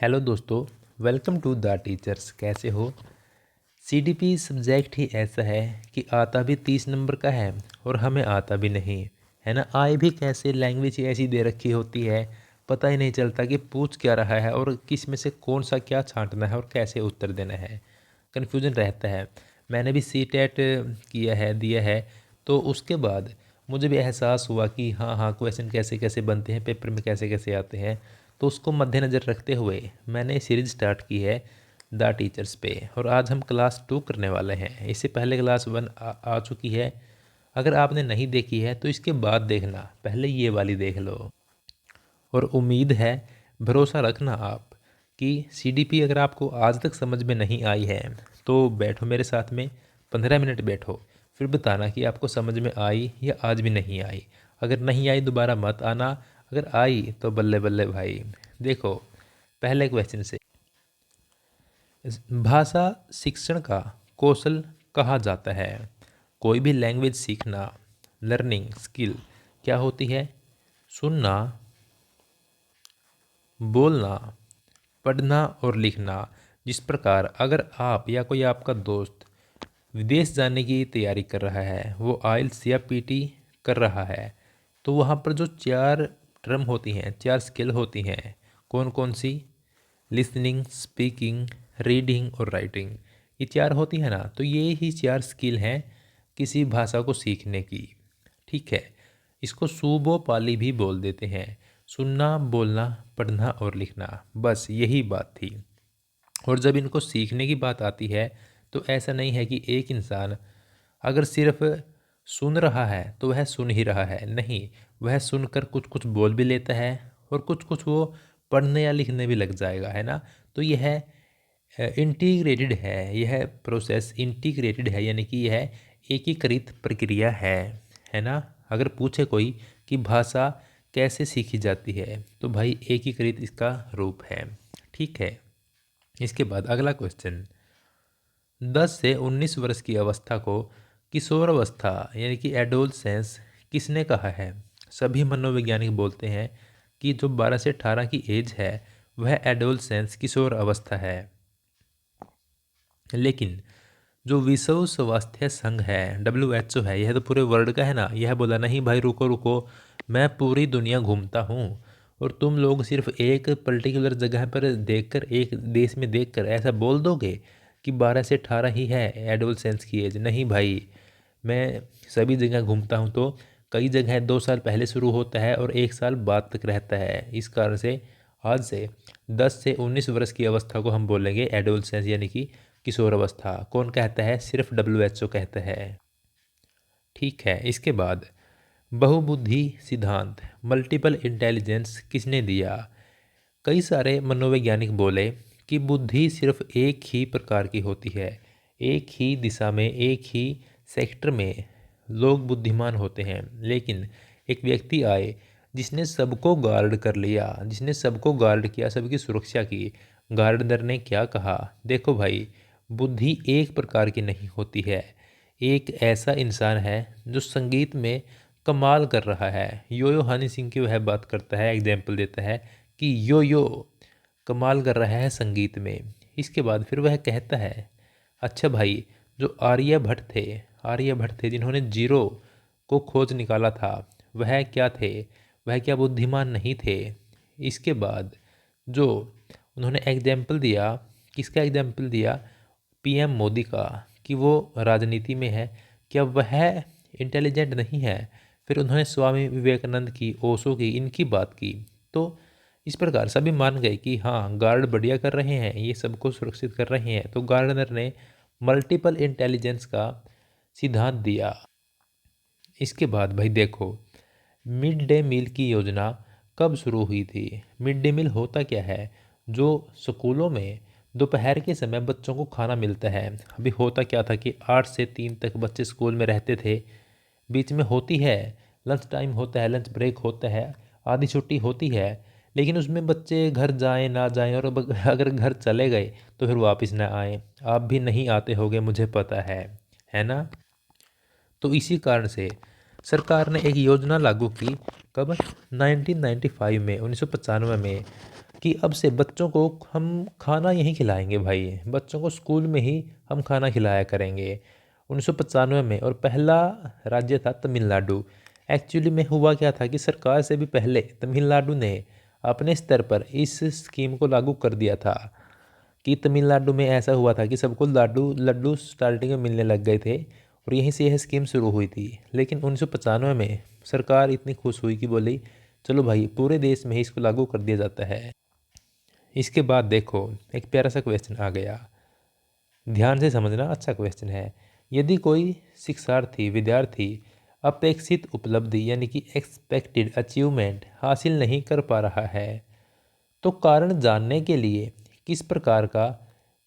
Hello दोस्तों, welcome to the teachers. कैसे हो? सीडीपी सब्जेक्ट ही ऐसा है कि आता भी 30 नंबर का है और हमें आता भी नहीं है ना। आए भी कैसे, लैंग्वेज ही ऐसी दे रखी होती है, पता ही नहीं चलता कि पूछ क्या रहा है और किस में से कौन सा क्या छांटना है और कैसे उत्तर देना है। कन्फ्यूजन रहता है। मैंने भी सी टेट किया है, दिया है, तो उसके बाद मुझे भी एहसास हुआ कि हाँ हाँ, क्वेश्चन कैसे कैसे बनते हैं, पेपर में कैसे कैसे आते हैं। तो उसको मद्देनज़र रखते हुए मैंने सीरीज़ स्टार्ट की है द टीचर्स पे, और आज हम क्लास 2 करने वाले हैं। इससे पहले क्लास 1 आ चुकी है। अगर आपने नहीं देखी है तो इसके बाद देखना, पहले ये वाली देख लो। और उम्मीद है, भरोसा रखना आप कि सीडीपी अगर आपको आज तक समझ में नहीं आई है तो बैठो मेरे साथ में, 15 मिनट बैठो, फिर बताना कि आपको समझ में आई या आज भी नहीं आई। अगर नहीं आई दोबारा मत आना, अगर आई तो बल्ले बल्ले भाई। देखो, पहले क्वेश्चन से, भाषा शिक्षण का कौशल कहा जाता है। कोई भी लैंग्वेज सीखना, लर्निंग स्किल क्या होती है? सुनना, बोलना, पढ़ना और लिखना। जिस प्रकार अगर आप या कोई आपका दोस्त विदेश जाने की तैयारी कर रहा है, वो आइल्स या पीटी कर रहा है, तो वहाँ पर जो 4 टर्म होती हैं, 4 स्किल होती हैं, कौन कौन सी? लिसनिंग, स्पीकिंग, रीडिंग और राइटिंग। ये 4 होती है ना, तो ये ही 4 स्किल हैं किसी भाषा को सीखने की। ठीक है, इसको सूबो पाली भी बोल देते हैं। सुनना, बोलना, पढ़ना और लिखना, बस यही बात थी। और जब इनको सीखने की बात आती है तो ऐसा नहीं है कि एक इंसान अगर सिर्फ सुन रहा है तो वह सुन ही रहा है, नहीं, वह सुनकर कुछ कुछ बोल भी लेता है और कुछ कुछ वो पढ़ने या लिखने भी लग जाएगा, है ना। तो यह इंटीग्रेटेड है, यह प्रोसेस इंटीग्रेटेड है, यानी कि यह एकीकृत प्रक्रिया है ना। अगर पूछे कोई कि भाषा कैसे सीखी जाती है तो भाई एकीकृत इसका रूप है। ठीक है, इसके बाद अगला क्वेश्चन, 10 से 19 वर्ष की अवस्था को किशोर अवस्था यानी कि एडोलसेंस किसने कहा है? सभी मनोवैज्ञानिक बोलते हैं कि जो 12 से 18 की एज है वह एडोलसेंस किशोर अवस्था है। लेकिन जो विश्व स्वास्थ्य संघ है, WHO है, यह तो पूरे वर्ल्ड का है ना, यह बोला नहीं भाई रुको रुको, मैं पूरी दुनिया घूमता हूँ और तुम लोग सिर्फ एक पर्टिकुलर जगह पर देखकर, एक देश में देखकर ऐसा बोल दोगे कि 12 से 18 ही है एडोलसेंस की एज। नहीं भाई, मैं सभी जगह घूमता हूँ, तो कई जगह 2 साल पहले शुरू होता है और 1 साल बाद तक रहता है। इस कारण से आज से 10 से 19 वर्ष की अवस्था को हम बोलेंगे एडोलसेंस यानी कि किशोर अवस्था। कौन कहता है? सिर्फ WHO कहता है। ठीक है, इसके बाद बहुबुद्धि सिद्धांत, मल्टीपल इंटेलिजेंस किसने दिया? कई सारे मनोवैज्ञानिक बोले कि बुद्धि सिर्फ एक ही प्रकार की होती है, एक ही दिशा में, एक ही सेक्टर में लोग बुद्धिमान होते हैं। लेकिन एक व्यक्ति आए जिसने सबको गार्ड कर लिया, जिसने सबको गार्ड किया, सबकी सुरक्षा की। गार्डनर ने क्या कहा? देखो भाई, बुद्धि एक प्रकार की नहीं होती है। एक ऐसा इंसान है जो संगीत में कमाल कर रहा है। यो यो हनी सिंह की वह बात करता है, एग्जाम्पल देता है कि यो यो कमाल कर रहा है संगीत में। इसके बाद फिर वह कहता है, अच्छा भाई, जो आर्यभट्ट थे जिन्होंने जीरो को खोज निकाला था, वह क्या थे? वह क्या बुद्धिमान नहीं थे? इसके बाद जो उन्होंने एग्जाम्पल दिया, किसका एग्जाम्पल दिया? PM मोदी का, कि वो राजनीति में है, क्या वह इंटेलिजेंट नहीं है? फिर उन्होंने स्वामी विवेकानंद की, ओशो की, इनकी बात की। तो इस प्रकार सभी मान गए कि हाँ, गार्ड बढ़िया कर रहे हैं, ये सबको सुरक्षित कर रहे हैं। तो गार्डनर ने मल्टीपल इंटेलिजेंस का सिद्धांत दिया। इसके बाद भाई देखो, मिड डे मील की योजना कब शुरू हुई थी? मिड डे मील होता क्या है? जो स्कूलों में दोपहर के समय बच्चों को खाना मिलता है। अभी होता क्या था कि 8 से 3 तक बच्चे स्कूल में रहते थे, बीच में होती है लंच टाइम, होता है लंच ब्रेक, होता है आधी छुट्टी होती है, लेकिन उसमें बच्चे घर जाएं ना जाएं, और अगर घर चले गए तो फिर वापस ना आएं। आप भी नहीं आते होगे, मुझे पता है ना। तो इसी कारण से सरकार ने एक योजना लागू की। कब? 1995 में, 1995 में, कि अब से बच्चों को हम खाना यहीं खिलाएंगे भाई, बच्चों को स्कूल में ही हम खाना खिलाया करेंगे। 1995 में, और पहला राज्य था तमिलनाडु। एक्चुअली में हुआ क्या था कि सरकार से भी पहले तमिलनाडु ने अपने स्तर पर इस स्कीम को लागू कर दिया था। कि तमिलनाडु में ऐसा हुआ था कि सबको लड्डू लड्डू स्टार्टिंग में मिलने लग गए थे, और यहीं से यह स्कीम शुरू हुई थी। लेकिन 1995 में सरकार इतनी खुश हुई कि बोली चलो भाई पूरे देश में ही इसको लागू कर दिया जाता है। इसके बाद देखो एक प्यारा सा क्वेश्चन आ गया, ध्यान से समझना, अच्छा क्वेश्चन है। यदि कोई शिक्षार्थी विद्यार्थी अपेक्षित उपलब्धि यानी कि एक्सपेक्टेड अचीवमेंट हासिल नहीं कर पा रहा है, तो कारण जानने के लिए किस प्रकार का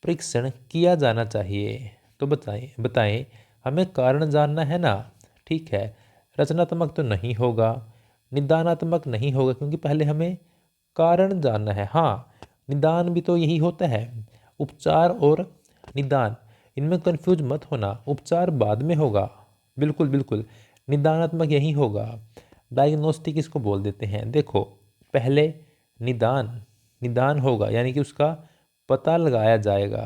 परीक्षण किया जाना चाहिए? तो बताएं बताएं, हमें कारण जानना है ना। ठीक है, रचनात्मक तो नहीं होगा, निदानात्मक नहीं होगा, क्योंकि पहले हमें कारण जानना है। हाँ, निदान भी तो यही होता है। उपचार और निदान, इनमें कंफ्यूज मत होना, उपचार बाद में होगा। बिल्कुल बिल्कुल, निदानात्मक यही होगा। डायग्नोस्टिक इसको बोल देते हैं। देखो, पहले निदान निदान होगा, यानी कि उसका पता लगाया जाएगा।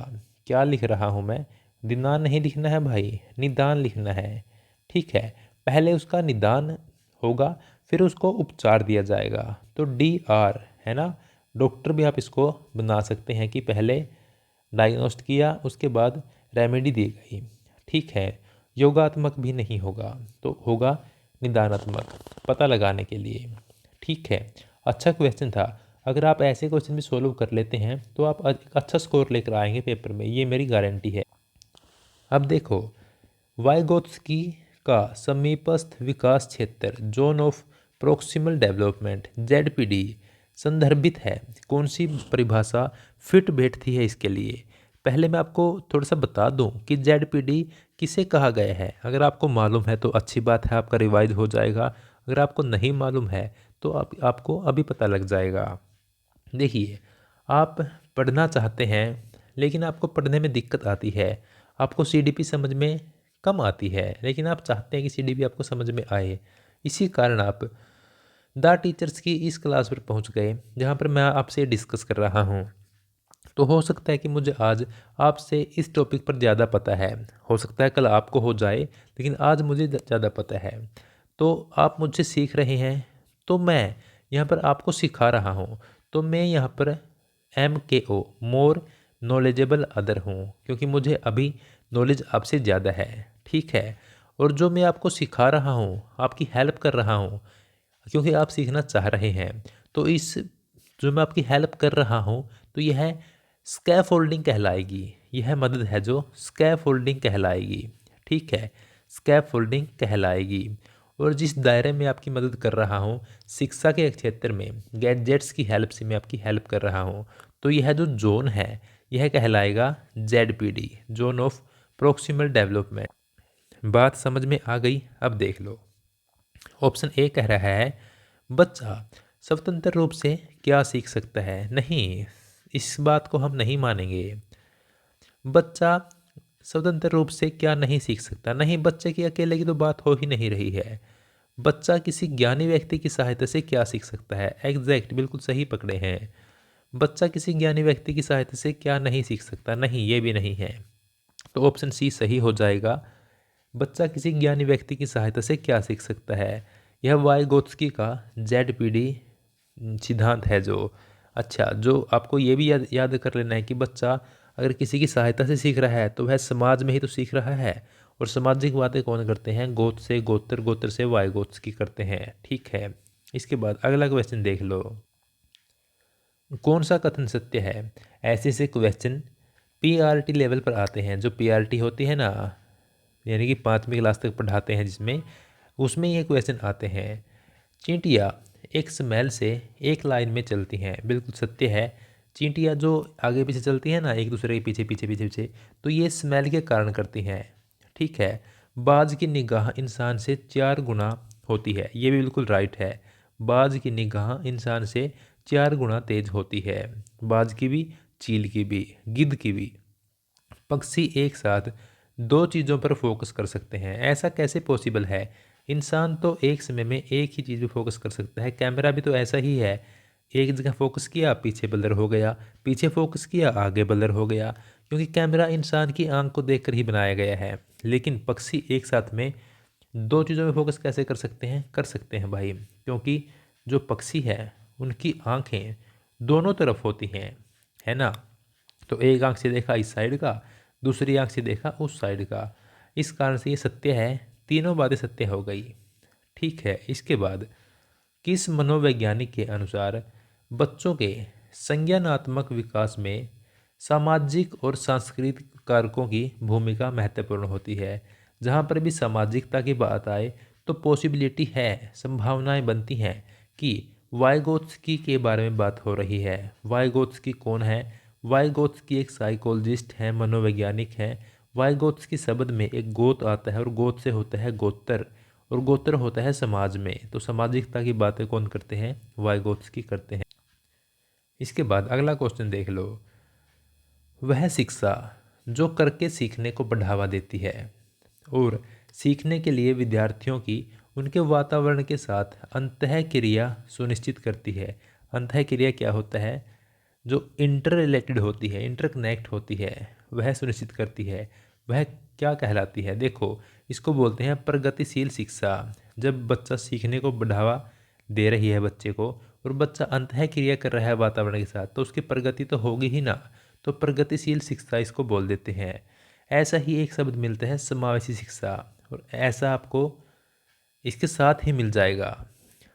क्या लिख रहा हूँ मैं, निदान नहीं लिखना है भाई, निदान लिखना है। ठीक है, पहले उसका निदान होगा, फिर उसको उपचार दिया जाएगा। तो DR है ना, डॉक्टर भी आप इसको बना सकते हैं कि पहले डायग्नोस्ट किया, उसके बाद रेमेडी दी गई। ठीक है, योगात्मक भी नहीं होगा, तो होगा निदानात्मक, पता लगाने के लिए। ठीक है, अच्छा क्वेश्चन था। अगर आप ऐसे क्वेश्चन भी सोल्व कर लेते हैं तो आप एक अच्छा स्कोर लेकर आएंगे पेपर में, ये मेरी गारंटी है। अब देखो, वाइगोत्स्की का समीपस्थ विकास क्षेत्र zone of proximal development ZPD संदर्भित है। कौन सी परिभाषा फिट बैठती है इसके लिए? पहले मैं आपको थोड़ा सा बता दूं कि ZPD किसे कहा गया है। अगर आपको मालूम है तो अच्छी बात है, आपका रिवाइज हो जाएगा। अगर आपको नहीं मालूम है तो आपको अभी पता लग जाएगा। देखिए, आप पढ़ना चाहते हैं लेकिन आपको पढ़ने में दिक्कत आती है, आपको CDP समझ में कम आती है, लेकिन आप चाहते हैं कि CDP आपको समझ में आए। इसी कारण आप द टीचर्स की इस क्लास पर पहुंच गए जहां पर मैं आपसे डिस्कस कर रहा हूं। तो हो सकता है कि मुझे आज आपसे इस टॉपिक पर ज़्यादा पता है, हो सकता है कल आपको हो जाए, लेकिन आज मुझे ज़्यादा पता है। तो आप मुझसे सीख रहे हैं, तो मैं यहाँ पर आपको सिखा रहा हूँ। तो मैं यहाँ पर MKO मोर नॉलेजेबल अदर हूँ, क्योंकि मुझे अभी नॉलेज आपसे ज़्यादा है। ठीक है, और जो मैं आपको सिखा रहा हूँ, आपकी हेल्प कर रहा हूँ, क्योंकि आप सीखना चाह रहे हैं। तो इस जो मैं आपकी हेल्प कर रहा हूँ, तो यह स्कैफोल्डिंग कहलाएगी। यह मदद है जो स्कैफोल्डिंग कहलाएगी। ठीक है, स्कैफोल्डिंग कहलाएगी। और जिस दायरे में आपकी मदद कर रहा हूँ, शिक्षा के क्षेत्र में गैजेट्स की हेल्प से मैं आपकी हेल्प कर रहा हूँ, तो यह जो जोन है यह कहलाएगा ZPD zone of proximal development. बात समझ में आ गई? अब देख लो, ऑप्शन ए कह रहा है बच्चा स्वतंत्र रूप से क्या सीख सकता है। नहीं, इस बात को हम नहीं मानेंगे। बच्चा स्वतंत्र रूप से क्या नहीं सीख सकता? नहीं, बच्चे की अकेले की तो बात हो ही नहीं रही है। बच्चा किसी ज्ञानी व्यक्ति की सहायता से क्या सीख सकता है? एग्जैक्ट, बिल्कुल सही पकड़े हैं। बच्चा किसी ज्ञानी व्यक्ति की सहायता से क्या नहीं सीख सकता? नहीं, ये भी नहीं है। तो ऑप्शन सी सही हो जाएगा। बच्चा किसी ज्ञानी व्यक्ति की सहायता से क्या सीख सकता है, यह वाइगोत्स्की का ZPD सिद्धांत है। जो अच्छा, जो आपको ये भी याद कर लेना है कि बच्चा अगर किसी की सहायता से सीख रहा है तो वह समाज में ही तो सीख रहा है, और सामाजिक बातें कौन करते हैं? गोत्र से गोत्र, गोत्र से वाइगोत्स्की करते हैं। ठीक है, इसके बाद अगला क्वेश्चन देख लो, कौन सा कथन सत्य है? ऐसे से क्वेश्चन PRT लेवल पर आते हैं। जो PRT होती है ना, यानी कि 5वीं क्लास तक पढ़ाते हैं जिसमें, उसमें ये क्वेश्चन आते हैं। चींटियाँ एक स्मेल से एक लाइन में चलती हैं। बिल्कुल सत्य है। चींटियाँ जो आगे पीछे चलती हैं ना, एक दूसरे के पीछे पीछे पीछे पीछे, तो ये स्मेल के कारण करती हैं। ठीक है, बाज की निगाह इंसान से 4 गुना होती है। ये भी बिल्कुल राइट है। बाज की निगाह इंसान से 4 गुना तेज होती है। बाज की भी, चील की भी, गिद्ध की भी। पक्षी एक साथ 2 चीज़ों पर फोकस कर सकते हैं। ऐसा कैसे पॉसिबल है? इंसान तो एक समय में एक ही चीज़ पर फोकस कर सकता है, कैमरा भी तो ऐसा ही है। एक जगह फोकस किया पीछे ब्लर हो गया, पीछे फोकस किया आगे ब्लर हो गया, क्योंकि कैमरा इंसान की आंख को देखकर ही बनाया गया है। लेकिन पक्षी एक साथ में दो चीज़ों में फोकस कैसे कर सकते हैं भाई, क्योंकि जो पक्षी है उनकी आंखें दोनों तरफ होती हैं, है ना। तो एक आंख से देखा इस साइड का, दूसरी आंख से देखा उस साइड का, इस कारण से ये सत्य है, तीनों बातें सत्य हो गई। ठीक है, इसके बाद किस मनोवैज्ञानिक के अनुसार बच्चों के संज्ञानात्मक विकास में सामाजिक और सांस्कृतिक कारकों की भूमिका महत्वपूर्ण होती है। जहाँ पर भी सामाजिकता की बात आए तो पॉसिबिलिटी है, संभावनाएं बनती हैं कि वाइगोत्स्की के बारे में बात हो रही है। वाइगोत्स्की कौन है? वाइगोत्स्की एक साइकोलॉजिस्ट है, मनोवैज्ञानिक है। वाइगोत्स्की शब्द में एक गोत आता है और गोत से होता है गोत्र, और गोत्र होता है समाज में। तो सामाजिकता की बातें कौन करते हैं? वाइगोत्स्की करते हैं। इसके बाद अगला क्वेश्चन देख लो। वह शिक्षा जो करके सीखने को बढ़ावा देती है और सीखने के लिए विद्यार्थियों की उनके वातावरण के साथ अंतःक्रिया सुनिश्चित करती है। अंतःक्रिया क्या होता है? जो इंटर रिलेटेड होती है, इंटरकनेक्ट होती है, वह सुनिश्चित करती है। वह क्या कहलाती है? देखो, इसको बोलते हैं प्रगतिशील शिक्षा। जब बच्चा सीखने को बढ़ावा दे रही है बच्चे को, और बच्चा अंतःक्रिया कर रहा है वातावरण के साथ, तो उसकी प्रगति तो होगी ही ना। तो प्रगतिशील शिक्षा इसको बोल देते हैं। ऐसा ही एक शब्द मिलता है समावेशी शिक्षा, और ऐसा आपको इसके साथ ही मिल जाएगा,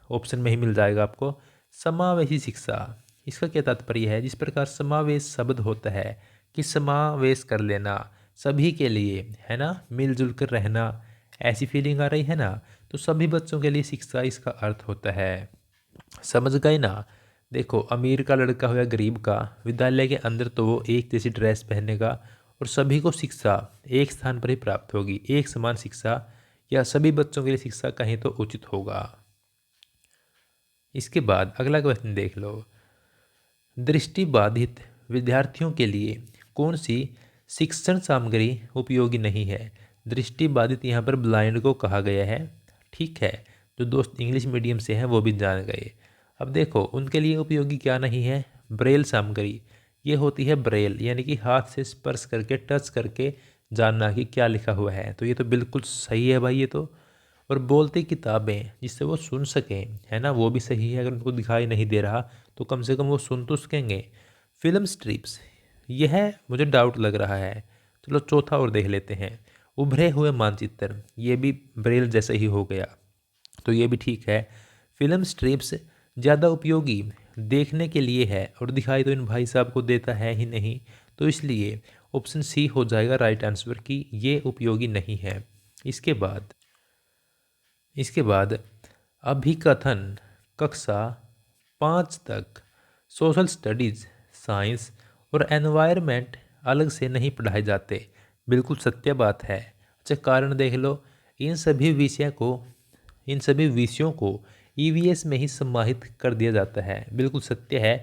ऑप्शन में ही मिल जाएगा आपको समावेशी शिक्षा। इसका क्या तात्पर्य है? जिस प्रकार समावेश शब्द होता है कि समावेश कर लेना सभी के लिए, है ना, मिलजुल कर रहना, ऐसी फीलिंग आ रही है ना। तो सभी बच्चों के लिए शिक्षा इसका अर्थ होता है। समझ गए ना। देखो, अमीर का लड़का हो या गरीब का, विद्यालय के अंदर तो वो एक जैसी ड्रेस पहनेगा और सभी को शिक्षा एक स्थान पर ही प्राप्त होगी। एक समान शिक्षा या सभी बच्चों के लिए शिक्षा कहीं तो उचित होगा। इसके बाद अगला क्वेश्चन देख लो। दृष्टिबाधित विद्यार्थियों के लिए कौन सी शिक्षण सामग्री उपयोगी नहीं है? दृष्टिबाधित यहाँ पर ब्लाइंड को कहा गया है। ठीक है, जो दोस्त इंग्लिश मीडियम से हैं वो भी जान गए। अब देखो, उनके लिए उपयोगी क्या नहीं है? ब्रेल सामग्री। ये होती है ब्रेल, यानी कि हाथ से स्पर्श करके, टच करके जानना कि क्या लिखा हुआ है। तो ये तो बिल्कुल सही है भाई, ये तो। और बोलती किताबें जिससे वो सुन सकें, है ना, वो भी सही है। अगर उनको दिखाई नहीं दे रहा तो कम से कम वो सुन तो सकेंगे। फिल्म स्ट्रिप्स, यह मुझे डाउट लग रहा है। चलो चौथा और देख लेते हैं। उभरे हुए मानचित्र, ये भी ब्रेल जैसे ही हो गया, तो ये भी ठीक है। फिल्म स्ट्रिप्स ज़्यादा उपयोगी देखने के लिए है, और दिखाई तो इन भाई साहब को देता है ही नहीं, तो इसलिए ऑप्शन सी हो जाएगा राइट आंसर कि ये उपयोगी नहीं है। इसके बाद अभिकथन कक्षा 5 तक सोशल स्टडीज़, साइंस और एनवायरनमेंट अलग से नहीं पढ़ाए जाते। बिल्कुल सत्य बात है। अच्छा, कारण देख लो। इन सभी विषय को इन सभी विषयों को ईवीएस में ही समाहित कर दिया जाता है। बिल्कुल सत्य है।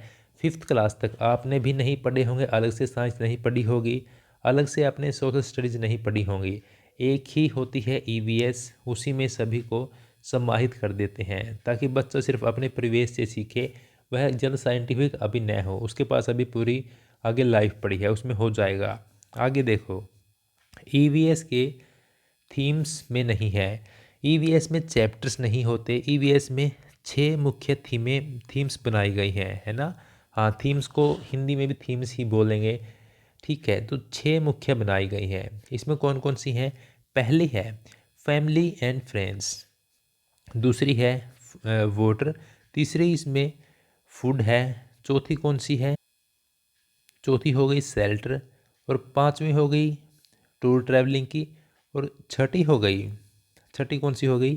5th क्लास तक आपने भी नहीं पढ़े होंगे, अलग से साइंस नहीं पढ़ी होगी, अलग से आपने सोशल स्टडीज़ नहीं पढ़ी होंगी। एक ही होती है ईवीएस, उसी में सभी को समाहित कर देते हैं ताकि बच्चा सिर्फ अपने परिवेश से सीखे। वह ज़्यादा साइंटिफिक अभी न हो, उसके पास अभी पूरी आगे लाइफ पड़ी है, उसमें हो जाएगा। आगे देखो, ईवीएस के थीम्स में नहीं है। ईवीएस में चैप्टर्स नहीं होते। ईवीएस में 6 मुख्य थीम्स बनाई गई हैं, है ना। हाँ, थीम्स को हिंदी में भी थीम्स ही बोलेंगे। ठीक है, तो 6 मुख्य बनाई गई हैं। इसमें कौन कौन सी हैं? पहली है फैमिली एंड फ्रेंड्स, दूसरी है वोटर, तीसरी इसमें फूड है, चौथी कौन सी है? चौथी हो गई शेल्टर, और पांचवी हो गई टूर ट्रैवलिंग की, और छठी कौन सी हो गई?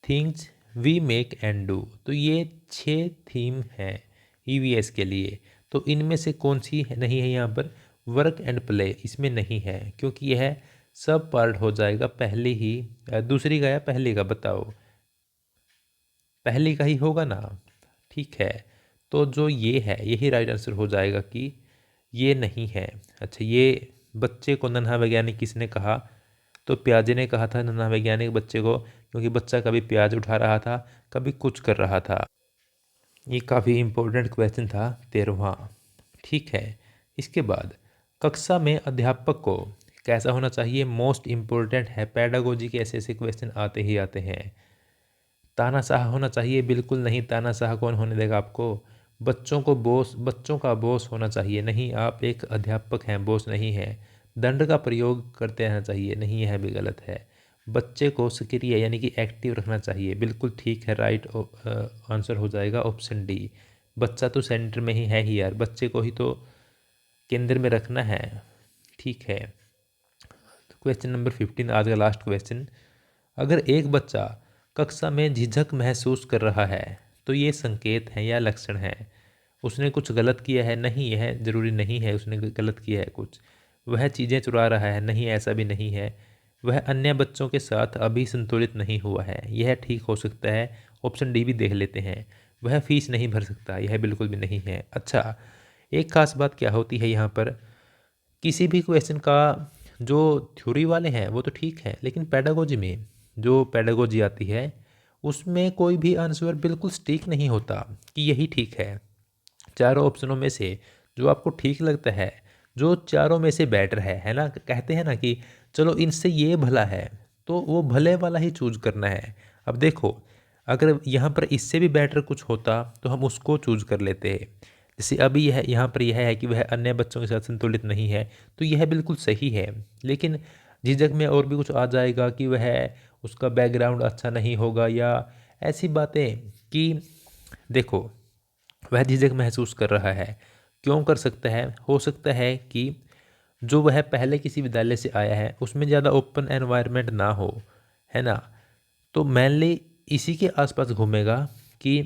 Things we make and do. तो ये 6 थीम हैं ईवीएस के लिए। तो इनमें से कौन सी नहीं है यहाँ पर? वर्क एंड प्ले इसमें नहीं है, क्योंकि यह सब पार्ट हो जाएगा पहले ही। दूसरी का या पहले का बताओ? पहले का ही होगा ना। ठीक है, तो जो ये है यही राइट आंसर हो जाएगा कि ये नहीं है। अच्छा, ये बच्चे को नन्हा वैज्ञानिक किसने कहा? तो प्याजे ने कहा था नन्हा वैज्ञानिक बच्चे को, क्योंकि बच्चा कभी प्याज उठा रहा था, कभी कुछ कर रहा था। ये काफ़ी इम्पोर्टेंट क्वेश्चन था 13वां। ठीक है, इसके बाद कक्षा में अध्यापक को कैसा होना चाहिए, मोस्ट इम्पोर्टेंट है। पेडागोजी के ऐसे ऐसे क्वेश्चन आते ही आते हैं। तानाशाह होना चाहिए, बिल्कुल नहीं, तानाशाह कौन होने देगा आपको। बच्चों का बॉस होना चाहिए, नहीं, आप एक अध्यापक हैं, बॉस नहीं है। दंड का प्रयोग करते रहना चाहिए, नहीं, यह भी गलत है। बच्चे को सक्रिय यानी कि एक्टिव रखना चाहिए, बिल्कुल ठीक है, राइट आंसर हो जाएगा ऑप्शन डी। बच्चा तो सेंटर में ही है ही यार, बच्चे को ही तो केंद्र में रखना है। ठीक है, क्वेश्चन नंबर 15, आज का लास्ट क्वेश्चन। अगर एक बच्चा कक्षा में झिझक महसूस कर रहा है तो ये संकेत है या लक्षण है। उसने कुछ गलत किया है, नहीं, यह जरूरी नहीं है उसने गलत किया है कुछ। वह चीज़ें चुरा रहा है, नहीं, ऐसा भी नहीं है। वह अन्य बच्चों के साथ अभी संतुलित नहीं हुआ है, यह ठीक हो सकता है। ऑप्शन डी भी देख लेते हैं। वह फीस नहीं भर सकता, यह बिल्कुल भी नहीं है। अच्छा, एक खास बात क्या होती है यहाँ पर, किसी भी क्वेश्चन का जो थ्योरी वाले हैं वो तो ठीक है, लेकिन पेडागोजी में जो पेडागोजी आती है उसमें कोई भी आंसर बिल्कुल सटीक नहीं होता कि यही ठीक है। चारों ऑप्शनों में से जो आपको ठीक लगता है, जो चारों में से बेटर है ना, कहते हैं ना कि चलो इनसे ये भला है, तो वो भले वाला ही चूज करना है। अब देखो, अगर यहाँ पर इससे भी बेटर कुछ होता तो हम उसको चूज कर लेते हैं। जैसे अभी यह यहाँ पर यह है कि वह अन्य बच्चों के साथ संतुलित नहीं है, तो यह बिल्कुल सही है। लेकिन झिझक में और भी कुछ आ जाएगा कि वह उसका बैकग्राउंड अच्छा नहीं होगा, या ऐसी बातें कि देखो, वह झिझक महसूस कर रहा है, क्यों कर सकता है, हो सकता है कि जो वह पहले किसी विद्यालय से आया है उसमें ज़्यादा ओपन एनवायरनमेंट ना हो, है ना। तो मेनली इसी के आसपास घूमेगा कि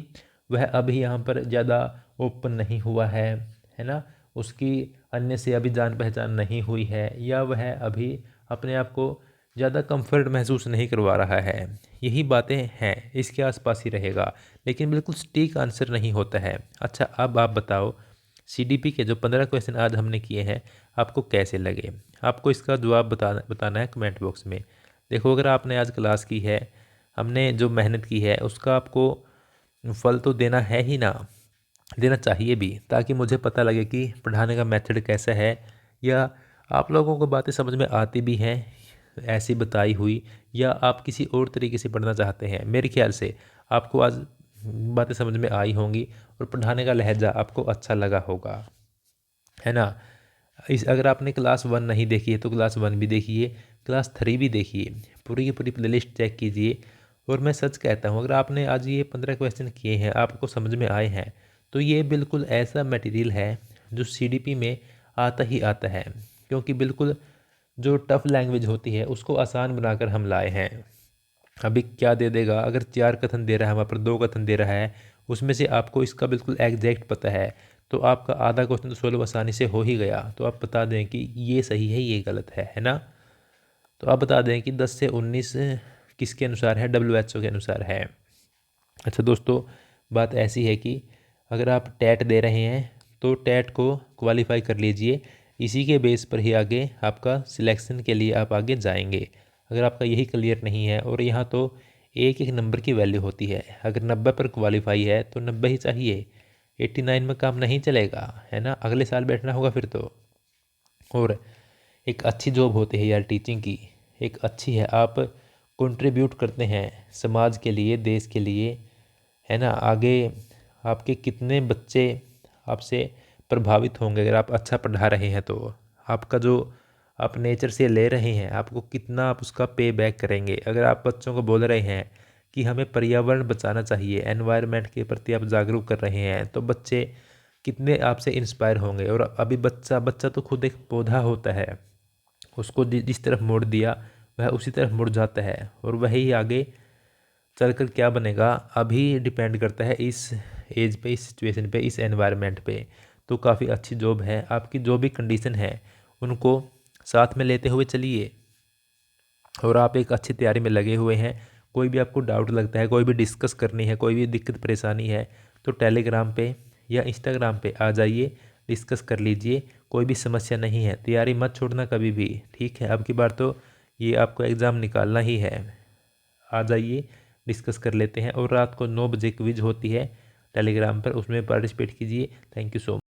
वह अभी यहाँ पर ज़्यादा ओपन नहीं हुआ है ना, उसकी अन्य से अभी जान पहचान नहीं हुई है, या वह अभी अपने आप को ज़्यादा कंफर्ट महसूस नहीं करवा रहा है। यही बातें हैं, इसके आसपास ही रहेगा, लेकिन बिल्कुल सटीक आंसर नहीं होता है। अच्छा, अब आप बताओ, सीडीपी के जो 15 क्वेश्चन आज हमने किए हैं आपको कैसे लगे। आपको इसका जवाब बताना है कमेंट बॉक्स में। देखो, अगर आपने आज क्लास की है, हमने जो मेहनत की है उसका आपको फल तो देना है ही ना, देना चाहिए भी, ताकि मुझे पता लगे कि पढ़ाने का मेथड कैसा है, या आप लोगों को बातें समझ में आती भी हैं ऐसी बताई हुई, या आप किसी और तरीके से पढ़ना चाहते हैं। मेरे ख्याल से आपको आज बातें समझ में आई होंगी और पढ़ाने का लहजा आपको अच्छा लगा होगा, है ना। इस अगर आपने क्लास 1 नहीं देखी है तो क्लास 1 भी देखिए, क्लास 3 भी देखिए, पूरी की पूरी प्लेलिस्ट चेक कीजिए। और मैं सच कहता हूँ, अगर आपने आज ये 15 क्वेश्चन किए हैं, आपको समझ में आए हैं, तो ये बिल्कुल ऐसा मटेरियल है जो सीडीपी में आता ही आता है। क्योंकि बिल्कुल जो टफ लैंग्वेज होती है उसको आसान बनाकर हम लाए हैं। अभी क्या दे देगा, अगर 4 कथन दे रहा है वहाँ पर 2 कथन दे रहा है, उसमें से आपको इसका बिल्कुल एग्जैक्ट पता है, तो आपका आधा क्वेश्चन तो सोल्व आसानी से हो ही गया। तो आप बता दें कि ये सही है, ये गलत है ना। तो आप बता दें कि 10 से 19 किसके अनुसार है, WHO के अनुसार है। अच्छा दोस्तों, बात ऐसी है कि अगर आप टेट दे रहे हैं तो टेट को क्वालिफाई कर लीजिए, इसी के बेस पर ही आगे आपका सिलेक्शन के लिए आप आगे जाएंगे। अगर आपका यही क्लियर नहीं है, और यहाँ तो एक एक नंबर की वैल्यू होती है, अगर 90 पर क्वालिफाई है तो 90 ही चाहिए, 89 में काम नहीं चलेगा, है ना, अगले साल बैठना होगा फिर तो। और एक अच्छी जॉब होती है यार टीचिंग की, एक अच्छी है, आप कंट्रीब्यूट करते हैं समाज के लिए, देश के लिए, है ना। आगे आपके कितने बच्चे आपसे प्रभावित होंगे अगर आप अच्छा पढ़ा रहे हैं, तो आपका जो आप नेचर से ले रहे हैं आपको कितना आप उसका पे बैक करेंगे। अगर आप बच्चों को बोल रहे हैं कि हमें पर्यावरण बचाना चाहिए, एनवायरनमेंट के प्रति आप जागरूक कर रहे हैं, तो बच्चे कितने आपसे इंस्पायर होंगे। और अभी बच्चा बच्चा तो खुद एक पौधा होता है, उसको जिस तरफ मोड़ दिया वह उसी तरफ मुड़ जाता है, और वही आगे चलकर क्या बनेगा अभी डिपेंड करता है इस एज पे, इस सिचुएशन पे, इस एनवायरनमेंट पे। तो काफ़ी अच्छी जॉब है, आपकी जो भी कंडीशन है उनको साथ में लेते हुए चलिए, और आप एक अच्छी तैयारी में लगे हुए हैं। कोई भी आपको डाउट लगता है, कोई भी डिस्कस करनी है, कोई भी दिक्कत परेशानी है, तो टेलीग्राम पे या इंस्टाग्राम पे आ जाइए, डिस्कस कर लीजिए, कोई भी समस्या नहीं है। तैयारी मत छोड़ना कभी भी, ठीक है। अब की बार तो ये आपको एग्ज़ाम निकालना ही है, आ जाइए, डिस्कस कर लेते हैं। और रात को 9 बजे क्विज होती है, टेलीग्राम पर, उसमें पार्टिसिपेट कीजिए। Thank you so much.